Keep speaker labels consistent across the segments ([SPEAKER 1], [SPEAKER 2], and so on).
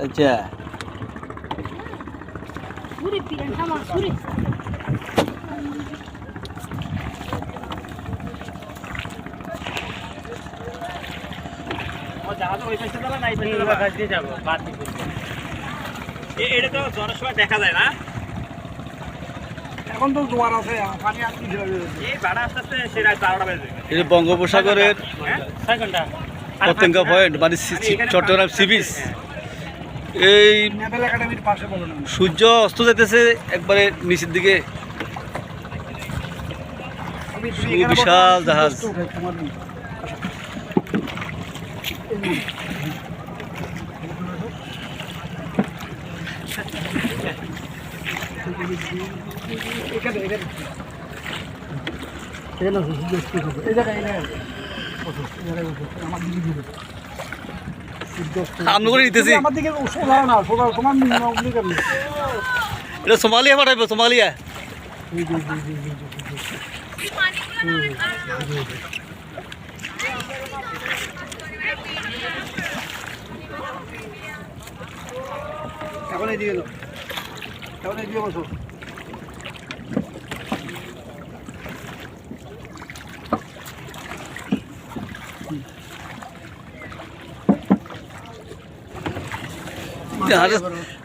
[SPEAKER 1] আচ্ছা
[SPEAKER 2] এটা তো জ্বরের সময় দেখা যায় না,
[SPEAKER 3] এখন তো জোয়ার আছে পানি আর কি
[SPEAKER 2] এই ভাড়া আস্তে আস্তে সে রাত 12টা বেজে যাবে।
[SPEAKER 1] এটা বঙ্গোপসাগরের
[SPEAKER 2] 6 ঘন্টা
[SPEAKER 1] পতেঙ্গা পয়েন্ট মানে চট্টগ্রাম সি বিচ। এই
[SPEAKER 3] নেভেল একাডেমির পাশে বলুন
[SPEAKER 1] সূর্য অস্ত যেতেছে একবারে নিচের দিকে, বিশাল জাহাজ। আমরা করে নিতেছি।
[SPEAKER 3] আমার দিকে সোজা না, সোজা তোমার
[SPEAKER 1] এটা সোমালিয়া পাঠাইবো, সোমালিয়া।
[SPEAKER 3] এখন এইদিকে যাও, এখন এইদিকে বসো।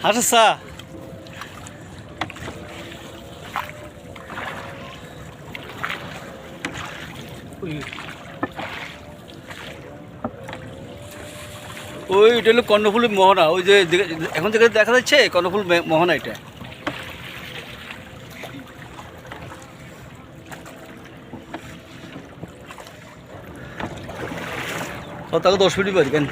[SPEAKER 1] হাসা ওই এটা হলো কর্ণফুলী মোহনা, ওই যে এখন থেকে দেখা যাচ্ছে কর্ণফুল মোহনা। এটা তাকে 10 মিনিট পারবেন।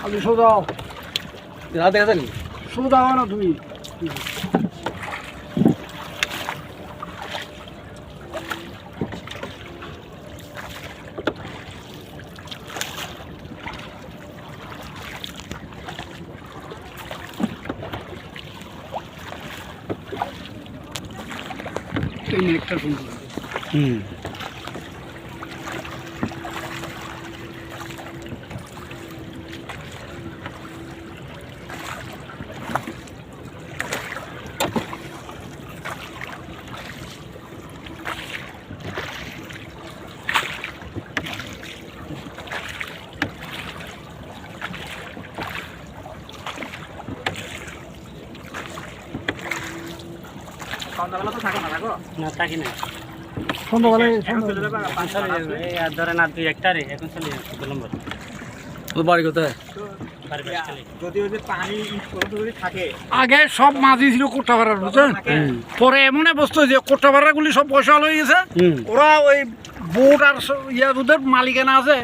[SPEAKER 3] আপনি সোজা
[SPEAKER 1] রাত দেখা যায়নি
[SPEAKER 3] সোজা হও না তুমি। এই মেঘটা সুন্দর।
[SPEAKER 2] সন্ধ্যাবেলা তো থাকো না, থাকো
[SPEAKER 4] না থাকি না,
[SPEAKER 3] সন্ধ্যাবেলায়
[SPEAKER 2] এখন চলে যাবে
[SPEAKER 4] এই আর ধরে না 2-1টারে এখন চলে যাচ্ছে 2 নম্বর
[SPEAKER 1] তোর বাড়ি কোথায়?
[SPEAKER 2] যদি ওই যে পানি যদি থাকে।
[SPEAKER 3] আগে সব মাঝি ছিল কোট্টাপাড়ার, বুঝছেন? পরে এমন অবস্থা যে কোট্টাপাড়া গুলি সব পয়সা হয়ে গেছে, ওরা ওই বোট আর ওদের মালিকানা আছে।